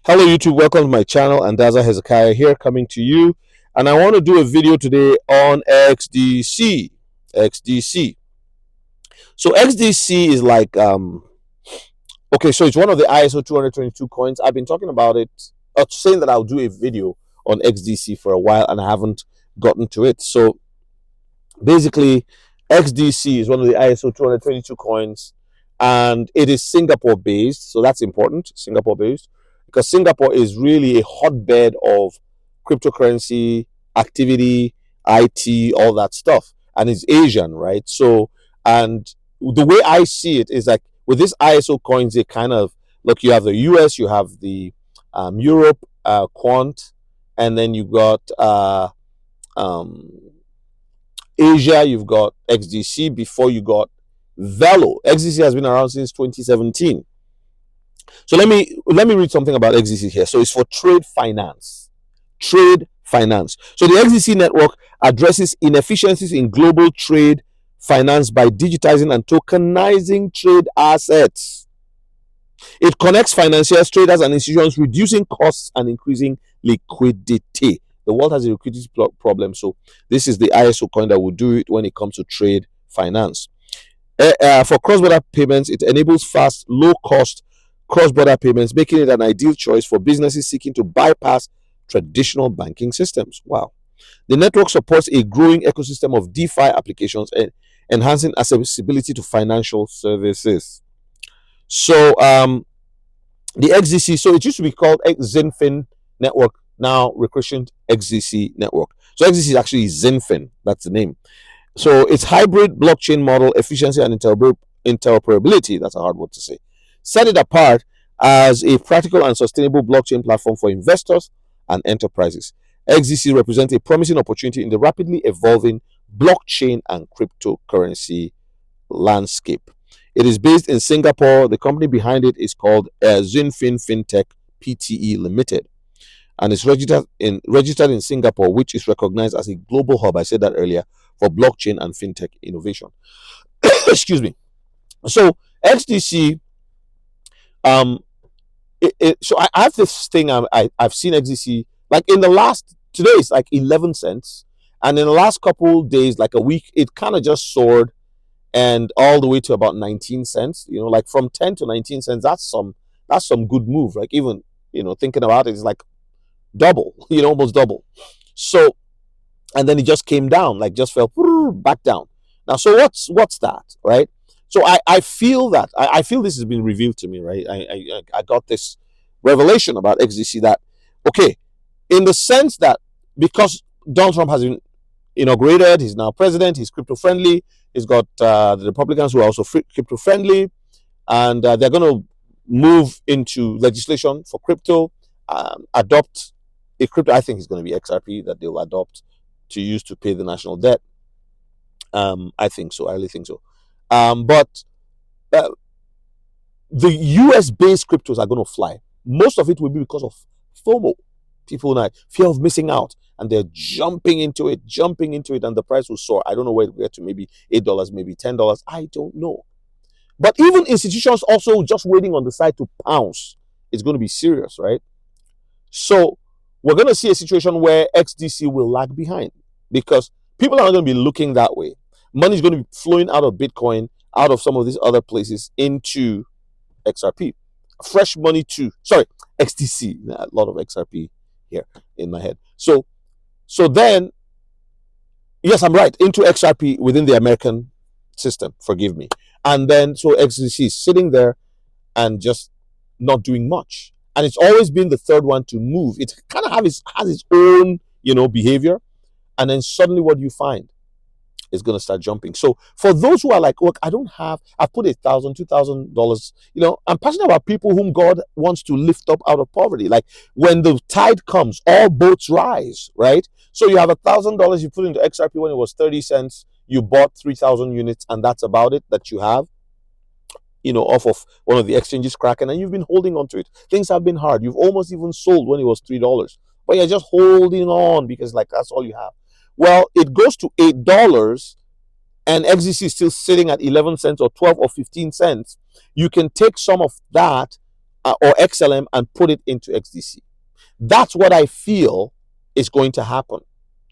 Hello YouTube, welcome to my channel. Andaza Hezekiah here coming to you, and I want to do a video today on XDC. XDC. So XDC is like okay, so it's one of the ISO 222 coins. I've been talking about it, saying that I'll do a video on XDC for a while, and I haven't gotten to it. So basically, XDC is one of the ISO 222 coins, and it is Singapore based, so that's important. Singapore based, because Singapore is really a hotbed of cryptocurrency activity, IT, all that stuff, and it's Asian, right? So, and the way I see it is like with this ISO coins, they kind of look. You have the US, you have the Europe, Quant, and then you got um, Asia, you've got XDC. Before you got Velo. XDC has been around since 2017. So let me read something about XDC here. So it's for trade finance. Trade finance. So the XDC network addresses inefficiencies in global trade finance by digitizing and tokenizing trade assets. It connects financiers, traders, and institutions, reducing costs and increasing liquidity. The world has a liquidity problem, so this is the ISO coin that will do it when it comes to trade finance. For cross-border payments, it enables fast, low-cost cross-border payments, making it an ideal choice for businesses seeking to bypass traditional banking systems. Wow. The network supports a growing ecosystem of DeFi applications and enhancing accessibility to financial services. So the XDC, so it used to be called XINFIN network, now rechristened XDC network. So XDC is actually XINFIN, that's the name. So its hybrid blockchain model, efficiency and interoperability, that's a hard word to say, set it apart as a practical and sustainable blockchain platform for investors and enterprises. XDC represents a promising opportunity in the rapidly evolving blockchain and cryptocurrency landscape. It is based in Singapore. The company behind it is called XINFIN Fintech Pte. Limited, and it's registered in Singapore, which is recognized as a global hub. I said that earlier, for blockchain and fintech innovation. Excuse me. So XDC, so I have this thing. I've seen XDC like in the last, today it's like 11 cents, and in the last couple days, like a week, it kind of just soared and all the way to about 19 cents. You know, like from 10 to 19 cents. That's some good move. Like even thinking about it, it's like double. Almost double. So, and then it just came down, like just fell back down. Now, so what's that, right? So I feel that I feel this has been revealed to me, right? I got this revelation about XDC that, okay, in the sense that because Donald Trump has been inaugurated, he's now president, he's crypto friendly, he's got the Republicans who are also crypto friendly, and they're going to move into legislation for crypto, adopt a crypto. I think it's going to be XRP that they'll adopt to use to pay the national debt. I think so. I really think so. But the US based cryptos are going to fly. Most of it will be because of FOMO. People now fear of missing out, and they're jumping into it, and the price will soar. I don't know where it will get to, maybe $8, maybe $10. I don't know. But even institutions also just waiting on the side to pounce. It's going to be serious, right? So we're going to see a situation where XDC will lag behind because people are not going to be looking that way. Money is going to be flowing out of Bitcoin, out of some of these other places into XRP. Fresh money to, sorry, XDC. A lot of XRP here in my head. So then, yes, I'm right, into XRP within the American system, forgive me. And then, so XDC is sitting there and just not doing much. And it's always been the third one to move. It kind of has its own, behavior. And then suddenly what do you find? It's going to start jumping. So for those who are like, look, I've put $1,000, $2,000, I'm passionate about people whom God wants to lift up out of poverty. Like when the tide comes, all boats rise, right? So you have $1,000 you put into XRP when it was 30 cents. You bought 3,000 units, and that's about it that you have, off of one of the exchanges cracking, and you've been holding on to it. Things have been hard. You've almost even sold when it was $3, but you're just holding on because like that's all you have. Well, it goes to $8 and XDC is still sitting at 11 cents or 12 or 15 cents. You can take some of that or XLM and put it into XDC. That's what I feel is going to happen.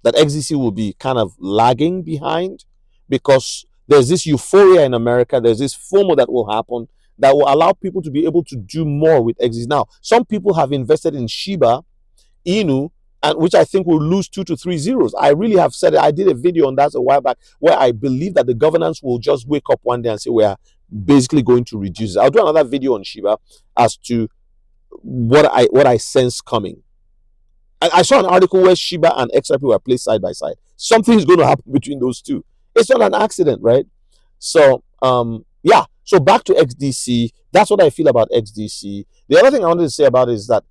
That XDC will be kind of lagging behind because there's this euphoria in America. There's this FOMO that will happen that will allow people to be able to do more with XDC. Now, some people have invested in Shiba Inu, and which I think will lose 2 to 3 zeros. I really have said it. I did a video on that a while back where I believe that the governance will just wake up one day and say we are basically going to reduce it. I'll do another video on Shiba as to what I sense coming. I saw an article where Shiba and XRP were placed side by side. Something is going to happen between those two. It's not an accident, right? So yeah. So back to XDC. That's what I feel about XDC. The other thing I wanted to say about it is that,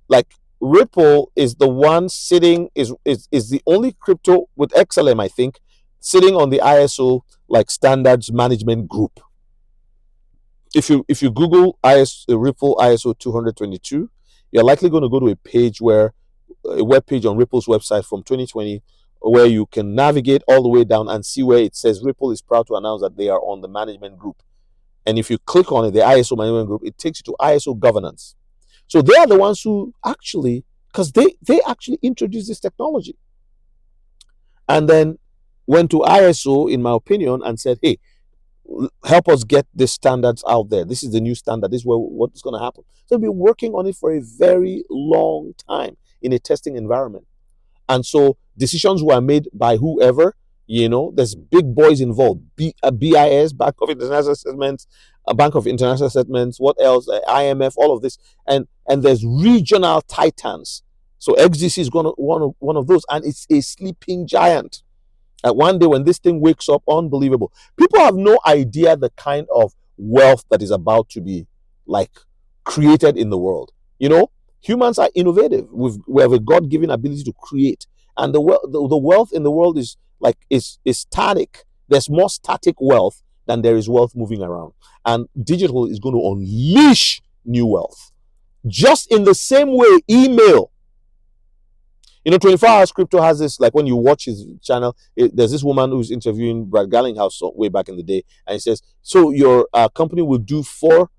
like, Ripple is the one sitting is the only crypto with XLM, I think, sitting on the ISO like standards management group. If you Google Ripple ISO 222, you're likely going to go to a web page on Ripple's website from 2020 where you can navigate all the way down and see where it says Ripple is proud to announce that they are on the management group. And if you click on it, the ISO management group, it takes you to ISO governance. So they are the ones who actually, because they actually introduced this technology and then went to ISO, in my opinion, and said, hey, help us get these standards out there. This is the new standard. This is what's going to happen. So they've been working on it for a very long time in a testing environment. And so decisions were made by whoever, there's big boys involved. BIS, Bank of International Settlements, Bank of International Settlements, what else? IMF, all of this. And there's regional titans. So XDC is going to one of those. And it's a sleeping giant. One day when this thing wakes up, unbelievable. People have no idea the kind of wealth that is about to be like created in the world. Humans are innovative. We have a God-given ability to create, and the wealth in the world is static. There's more static wealth than there is wealth moving around, and digital is going to unleash new wealth. Just in the same way, email. 24 Hours Crypto has this, like when you watch his channel, there's this woman who's interviewing Brad Garlinghouse way back in the day, and he says, so your company will do for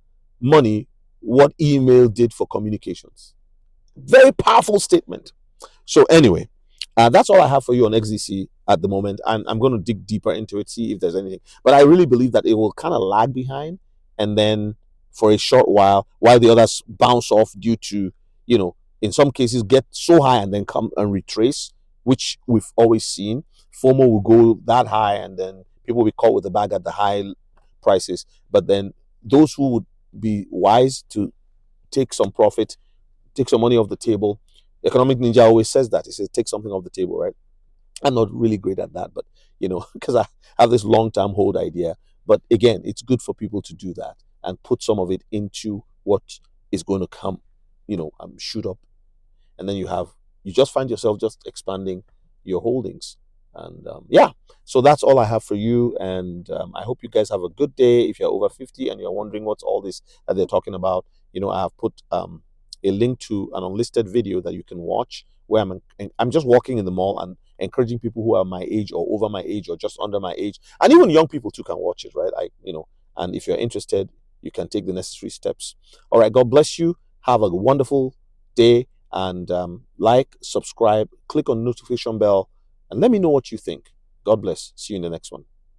money what email did for communications. Very powerful statement. So anyway, that's all I have for you on XDC at the moment, and I'm going to dig deeper into it, see if there's anything. But I really believe that it will kind of lag behind, and then for a short while the others bounce off due to, in some cases get so high and then come and retrace, which we've always seen. FOMO will go that high and then people will be caught with the bag at the high prices. But then those who would be wise to take some profit, take some money off the table. Economic Ninja always says that. He says, take something off the table, right? I'm not really great at that, but, because I have this long-term hold idea. But again, it's good for people to do that and put some of it into what is going to come, shoot up. And then you just find yourself just expanding your holdings. And yeah, so that's all I have for you. And I hope you guys have a good day. If you're over 50 and you're wondering what's all this that they're talking about, I have put a link to an unlisted video that you can watch where I'm just walking in the mall and encouraging people who are my age or over my age or just under my age, and even young people too can watch it, right? And if you're interested, you can take the necessary steps. All right, God bless you. Have a wonderful day. And like, subscribe, click on the notification bell, and let me know what you think. God bless. See you in the next one.